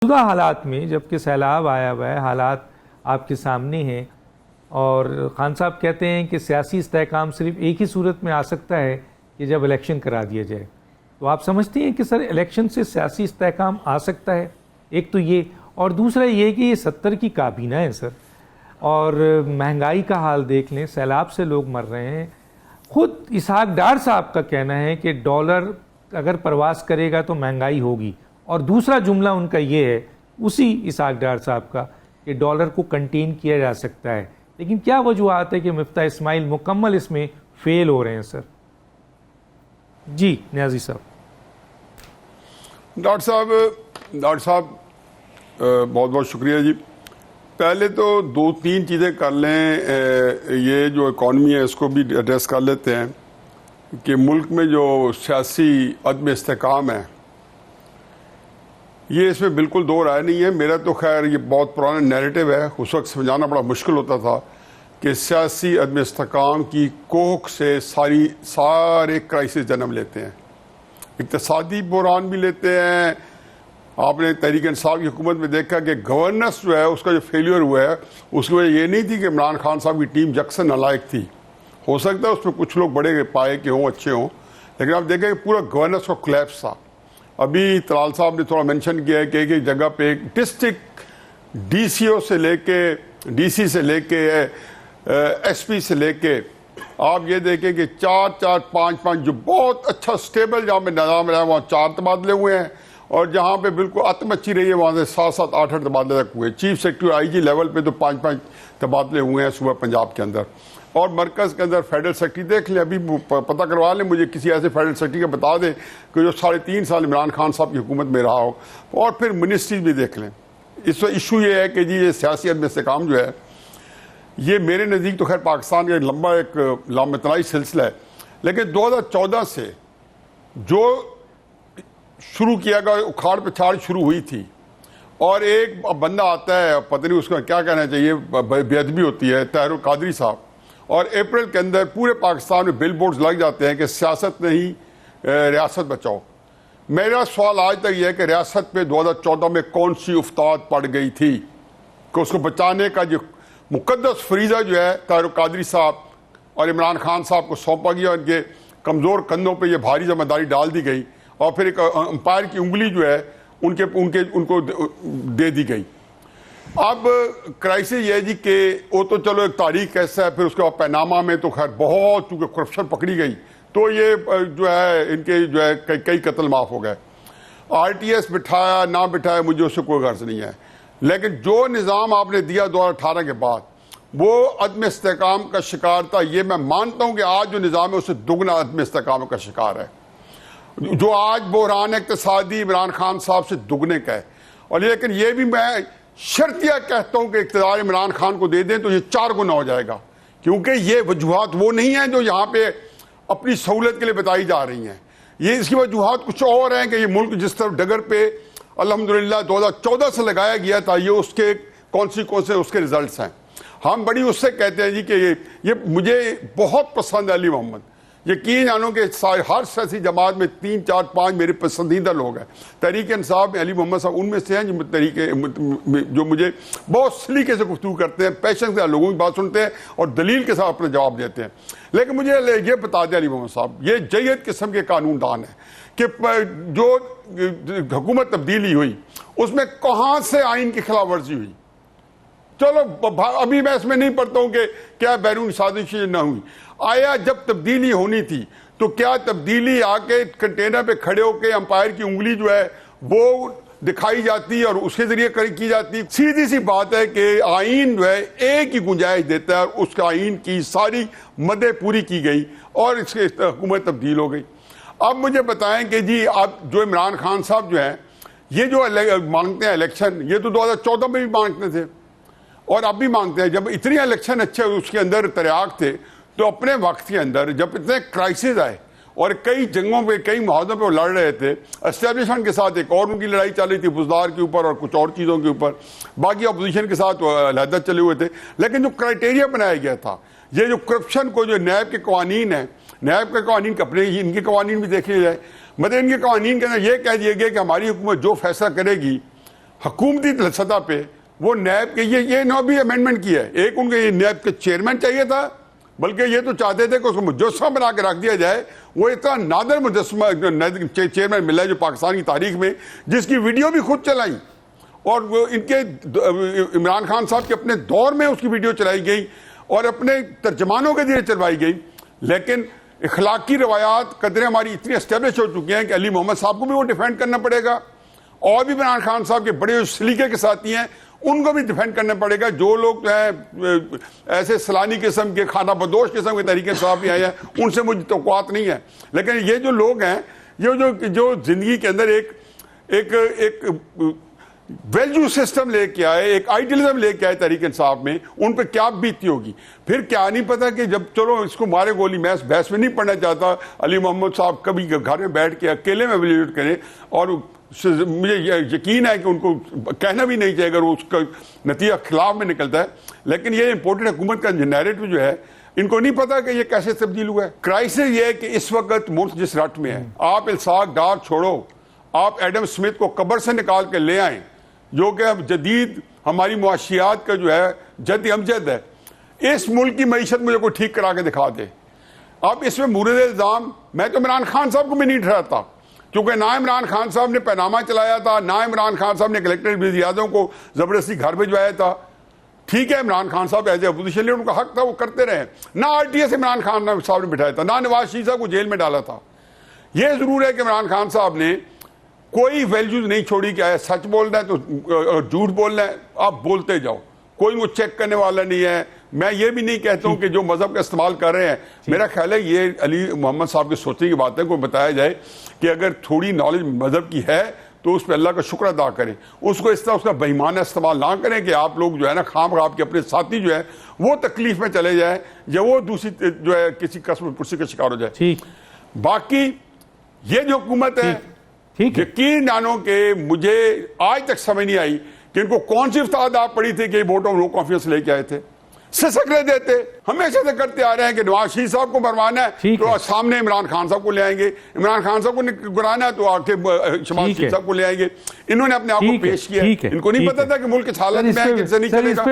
मौजूदा हालात में जबकि सैलाब आया हुआ है, हालात आपके सामने हैं और खान साहब कहते हैं कि सियासी इस्तेहकाम सिर्फ एक ही सूरत में आ सकता है कि जब इलेक्शन करा दिया जाए। तो आप समझते हैं कि सर इलेक्शन से सियासी इस्तेहकाम आ सकता है? एक तो ये, और दूसरा ये कि ये 70 की काबीना है सर, और महंगाई का हाल देख लें, सैलाब से लोग मर रहे हैं। खुद इसहाक डार साहब का कहना है कि डॉलर अगर प्रवास करेगा तो महंगाई होगी, और दूसरा जुमला उनका ये है, उसी इसहाक डार साहब का, कि डॉलर को कंटेन किया जा सकता है। लेकिन क्या वजूहत है कि मिफ्ता इस्माइल मुकम्मल इसमें फेल हो रहे हैं सर? जी न्याजी साहब। डॉक्टर साहब बहुत बहुत शुक्रिया जी। पहले तो दो तीन चीज़ें कर लें, ये जो इकॉनमी है इसको भी एड्रेस कर लेते हैं कि मुल्क में जो सियासी अदम इस्तेहकाम है, ये इसमें बिल्कुल दो राय नहीं है। मेरा तो खैर ये बहुत पुराना नैरेटिव है, उस वक्त समझाना बड़ा मुश्किल होता था कि सियासी अदम इस्तेहकाम की कोख से सारे क्राइसिस जन्म लेते हैं। इक़्तिसादी बुहरान भी लेते हैं। आपने तहरीक इंसाफ की हुकूमत में देखा कि गवर्नेंस जो है उसका जो फेलियर हुआ है, उसकी वजह ये नहीं थी कि इमरान खान साहब की टीम जक्सन नालायक थी। हो सकता है उसमें कुछ लोग बड़े पाए के हों, अच्छे हों, लेकिन आप देखें कि पूरा गवर्नेंस का कोलैप्स था। अभी तलाल साहब ने थोड़ा मेंशन किया है कि एक जगह पे एक डिस्ट्रिक्ट डीसीओ से लेके, डीसी से लेके, एसपी से लेके, आप ये देखें कि 4-4, 5-5 जो बहुत अच्छा स्टेबल जहाँ पे निज़ाम रहा है वहाँ 4 तबादले हुए हैं, और जहाँ पे बिल्कुल आत्म अच्छी रही है वहाँ से 7-7, 8-8 तबादले तक हुए। चीफ सेक्रेटरी आईजी लेवल पे तो 5-5 तबादले हुए हैं सुबह पंजाब के अंदर। और मरकज़ के अंदर फेडरल सेक्रेटरी देख लें, अभी पता करवा लें मुझे किसी ऐसे फेडरल सेक्रेटरी का बता दें कि जो 3.5 साल इमरान खान साहब की हुकूमत में रहा हो। और फिर मिनिस्ट्रीज भी देख लें। इस इशू ये है कि जी ये सियासी अदम इस्तेहकाम जो है, ये मेरे नज़दीक तो खैर पाकिस्तान का लंबा एक लामतनाई सिलसिला है, लेकिन 2014 से जो शुरू किया गया उखाड़ पछाड़ शुरू हुई थी, और एक बंदा आता है, पता नहीं उसका क्या कहना चाहिए, बेअदबी होती है, ताहिर कादरी साहब, और अप्रैल के अंदर पूरे पाकिस्तान में बिल बोर्ड्स लग जाते हैं कि सियासत नहीं रियासत बचाओ। मेरा सवाल आज तक यह है कि रियासत पे 2014 में कौन सी उफ्ताद पड़ गई थी कि उसको बचाने का जो मुकद्दस फरीजा जो है ताहिर कादरी साहब और इमरान खान साहब को सौंपा गया, उनके कमज़ोर कंधों पे ये भारी जिम्मेदारी डाल दी गई, और फिर एक अंपायर की उंगली जो है उनको दे दी गई। अब क्राइसिस ये है जी कि वो तो चलो एक तारीख ऐसा है, फिर उसके बाद पैनामा में तो खैर बहुत चूँकि करप्शन पकड़ी गई, तो ये जो है इनके जो है कई कत्ल माफ़ हो गए। RTS बिठाया ना बिठाया मुझे उससे कोई गर्ज नहीं है, लेकिन जो निज़ाम आपने दिया 2018 के बाद वो अदम इस्तेहकाम का शिकार था। ये मैं मानता हूँ कि आज जो निज़ाम है उससे दुगना अदम इस्तेहकाम का शिकार है। जो आज बहरान इक़्तिसादी इमरान खान साहब से दुगने का है, और लेकिन ये भी मैं शर्तिया कहता हूं कि इक़्तिदार इमरान खान को दे दें तो ये 4 गुना हो जाएगा, क्योंकि ये वजूहात वो नहीं है जो यहाँ पे अपनी सहूलत के लिए बताई जा रही हैं। ये इसकी वजूहात कुछ और हैं कि ये मुल्क जिस तरफ डगर पे अल्हम्दुलिल्लाह 2014 से लगाया गया था, ये उसके कॉन्सिक्वेंस उसके रिजल्ट हैं। हम बड़ी उससे कहते हैं जी कि ये मुझे बहुत पसंद है अली मोहम्मद। यकीन जानो कि हर सियासी जमात में 3, 4, 5 मेरे पसंदीदा लोग हैं। तहरीक इंसाफ में अली मोहम्मद साहब उनमें से हैं जो मुझे बहुत सलीके से गुफ्तगू करते हैं, पैशन से लोगों की बात सुनते हैं और दलील के साथ अपना जवाब देते हैं। लेकिन मुझे ये बता दें अली मोहम्मद साहब, ये जयद किस्म के कानूनदान है कि जो हुकूमत तब्दीली हुई उसमें कहाँ से आइन की खिलाफ वर्जी हुई। चलो अभी मैं इसमें नहीं पढ़ता हूं कि क्या बैरून साजिश न हुई। आया जब तब्दीली होनी थी तो क्या तब्दीली आके कंटेनर पे खड़े होकर अंपायर की उंगली जो है वो दिखाई जाती और उसके जरिए की जाती। सीधी सी बात है कि आइन जो है एक ही गुंजाइश देता है, और उसका आइन की सारी मदें पूरी की गई और इसकी हुकूमत तब्दील हो गई। अब मुझे बताएं कि जी आप जो इमरान खान साहब जो है ये जो मांगते हैं इलेक्शन, ये तो 2014 में भी मांगते थे और अब भी मांगते हैं। जब इतने इलेक्शन अच्छे उसके अंदर तरियाक थे, तो अपने वक्त के अंदर जब इतने क्राइसिस आए और कई जंगों पे कई मुहावजों पे वो लड़ रहे थे, एस्टेब्लिशमेंट के साथ एक और उनकी लड़ाई चल रही थी बुजदार के ऊपर और कुछ और चीज़ों के ऊपर, बाकी अपोजिशन के साथ अलहदा चले हुए थे। लेकिन जो क्राइटेरिया बनाया गया था, ये जो करप्शन को जो नैब के कवानीन है, नैब के कवानीन अपने इनके कवानीन भी देख लिया जाए, मतलब इनके कवानीन के अंदर यह कह दिया गया कि हमारी हुकूमत जो फैसला करेगी हुकूमती सतह पे वो नैब के ये ना भी अमेंडमेंट किया है। एक उनके ये नैब के चेयरमैन चाहिए था, बल्कि ये तो चाहते थे कि उसको मुजस्समा बना के रख दिया जाए। वो इतना नादर मुजस्समा चेयरमैन मिला है जो पाकिस्तान की तारीख में, जिसकी वीडियो भी खुद चलाई और वो इनके इमरान खान साहब के अपने दौर में उसकी वीडियो चलाई गई और अपने तर्जमानों के जरिए चलवाई गई। लेकिन इखलाकी रवायात कदरें हमारी इतनी एस्टेब्लिश हो चुकी हैं कि अली मोहम्मद साहब को भी वो डिफेंड करना पड़ेगा, और भी इमरान खान साहब के बड़े सलीके के साथी हैं उनको भी डिफेंड करना पड़ेगा। जो लोग जो है ऐसे सलानी किस्म के खाना बदोश किस्म के तरीके से आए हैं, उनसे मुझे तवक्कुआत नहीं है। लेकिन ये जो लोग हैं, ये जो जिंदगी के अंदर एक वैल्यू सिस्टम लेके आए, एक आइडियलिज्म लेके आए तहरीक इंसाफ में, उन पर क्या बीती होगी। फिर क्या नहीं पता कि जब चलो इसको मारे गोली, मैं बहस में नहीं पढ़ना चाहता, अली मोहम्मद साहब कभी घर में बैठ के अकेले में एवेल्यूएट करें, और मुझे यकीन है कि उनको कहना भी नहीं चाहिए अगर उसका नतीजा खिलाफ में निकलता है। लेकिन ये इंपोर्टेड हुकूमत का नैरेटिव जो है, इनको नहीं पता कि ये कैसे तब्दील हुआ है। क्राइसिस ये है कि इस वक्त मुल्क जिस रट में है, आप इल्साक डार छोड़ो, आप एडम स्मिथ को कब्र से निकाल के ले आए, जो कि अब जदीद हमारी मुआशियात का जो है जद अमजद है। इस मुल्क की मईशत मुझे कोई ठीक करा के दिखा दे। अब इसमें मुर्द इल्जाम मैं तो इमरान खान साहब को भी नहीं ठहराता, क्योंकि ना इमरान खान साहब ने पैनामा चलाया था, ना इमरान खान साहब ने कलेक्टर वज़ीर-ए-आज़म को जबरदस्ती घर भिजवाया था। ठीक है, इमरान खान साहब एज ए अपोजिशन लीडर उनका हक था, वो करते रहे। ना आरटीएस इमरान खान साहब ने बिठाया था, ना नवाज शरीफ साहब को जेल में डाला था। यह जरूर है कि इमरान खान साहब ने कोई वैल्यूज नहीं छोड़ी कि सच बोलना है तो झूठ बोलना है, आप बोलते जाओ, कोई वो चेक करने वाला नहीं है। मैं ये भी नहीं कहता हूं कि जो मजहब का इस्तेमाल कर रहे हैं, मेरा ख्याल है ये अली मोहम्मद साहब की सोचने की बात है। कोई बताया जाए कि अगर थोड़ी नॉलेज मजहब की है तो उस पर अल्लाह का शुक्र अदा करें, उसको इस तरह उसका बेईमाना इस्तेमाल ना करें कि आप लोग जो है ना खाम आपके अपने साथी जो है वो तकलीफ में चले जाए या वो दूसरी जो है किसी कस्म कुर्सी का शिकार हो जाए। ठीक, बाकी ये जो हुकूमत है, यकीन जानो कि मुझे आज तक समझ नहीं आई कि इनको कौन सी इफ्ताद आप पड़ी थी कि वोट ऑफ नो कॉन्फिडेंस लेके आए थे। सिसकने देते, हमेशा से करते आ रहे हैं कि नवाज शरीफ साहब को मरवाना है तो सामने इमरान खान साहब को ले आएंगे, इमरान खान साहब को गिराना है तो आके शहबाज शरीफ साहब को ले आएंगे। इन्होंने अपने आप को पेश किया, इनको नहीं पता था कि मुल्क की हालत में है, किससे नहीं चलेगा।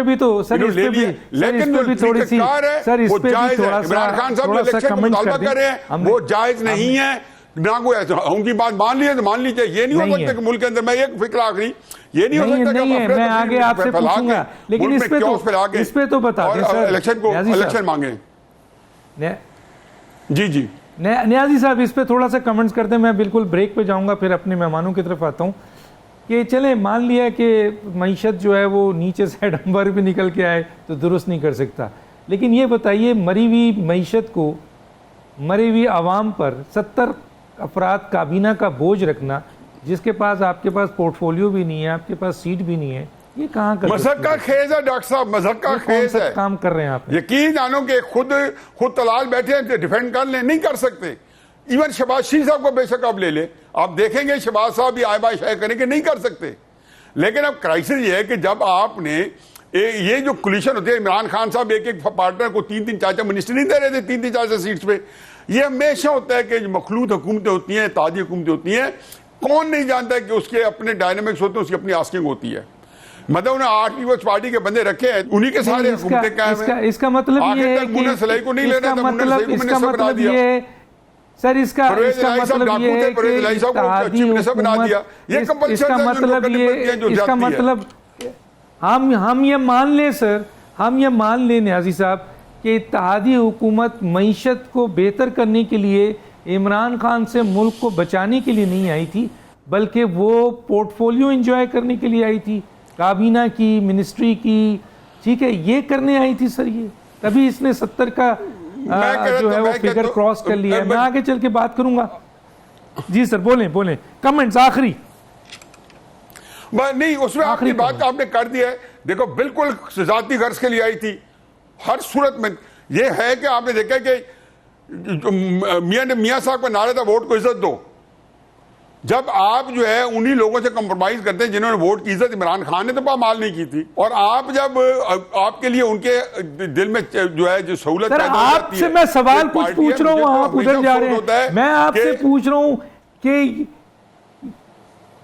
लेकिन जो सरकार है वो जायज है। इमरान खान साहब जो इलेक्शन का मुतालबा कर रहे हैं वो जायज नहीं है ना। कोई उनकी बात मान ली तो मान लीजिए। ये नहीं हो सकता कि मुल्क के अंदर, मैं एक फिक्र आखिरी, ये नहीं हो सकता कि मैं आगे आपसे पूछूंगा, लेकिन इस पे तो बता दें सर, इलेक्शन मांगे। जी नियाजी साहब, इस पे थोड़ा सा कमेंट्स कर दें। मैं बिल्कुल ब्रेक पे जाऊंगा, फिर अपने मेहमानों की तरफ आता हूं कि चले मान लिया कि मईशत जो है वो नीचे से डंबर भी निकल के आए तो दुरुस्त नहीं कर सकता, लेकिन ये बताइए मरी हुई मईशत को, मरी हुई आवाम पर 70 अफराद काबीना का बोझ रखना, जिसके पास आपके पास पोर्टफोलियो भी नहीं है, आपके पास सीट भी नहीं है, ये कहाँ का मज़हब का खेज है डॉक्टर साहब, मज़हब का खेज है। काम कर रहे हैं आप, यकीन जानो कि खुद तलाल बैठे हैं, डिफेंड कर ले, नहीं कर सकते। इवन शहबाज शरीफ साहब को बेशक आप ले ले, आप देखेंगे शहबाज साहब भी आए बाय शाय करेंगे, नहीं कर सकते। लेकिन अब क्राइसिस ये है कि जब आपने ये जो कोलिशन होती है, इमरान खान साहब एक पार्टनर को 3-3 4-4 मिनिस्टर नहीं दे रहे थे 3-3 4-4 सीट्स पे। ये हमेशा होता है कि मखलूत हुकूमतें होती हैं, ताजी हुकूमतें होती हैं, कौन नहीं जानता है कि उसके अपने डायनामिक्स होते हैं, उसकी अपनी आस्किंग होती है। मतलब उन्हें 8 पीपल्स पार्टी के बंदे रखे हैं, उन्हीं के सारे हुकूमतें कायम हैं। इसका मतलब ये है कि मुन्ना सलाई को नहीं लेना था, मुन्ना सलाई को मिनिस्टर बना दिया सर। इसका मतलब ये है कि इसका मतलब हम ये मान लें सर, हम ये मान लें न्याजी साहब कि इत्तेहादी हुकूमत मईशत को बेहतर करने के लिए, इमरान खान से मुल्क को बचाने के लिए नहीं आई थी, बल्कि वो पोर्टफोलियो एंजॉय करने के लिए आई थी, काबीना की, मिनिस्ट्री की, ठीक है, ये करने आई थी सर। ये तभी इसने 70 का जो है वो फिगर क्रॉस कर लिया है। मैं आगे चल के बात करूंगा। जी सर, बोलें कमेंट्स आखिरी नहीं, उसमें आखिरी बात आपने कर दिया है। देखो, बिल्कुल जाती गर्ज के लिए आई थी। हर सूरत में ये है कि आपने देखा कि मियां साहब का नारा था वोट को इज्जत दो। जब आप जो है उन्हीं लोगों से कंप्रोमाइज करते हैं जिन्होंने वोट की इज्जत इमरान खान ने तो पामाल नहीं की थी, और आप जब आपके लिए उनके दिल में जो है जो सहूलत पैदा हो जाती है। मैं सवाल कुछ पूछ रहा हूँ, आप उधर जा रहे हैं। मैं आपसे पूछ रहा हूँ कि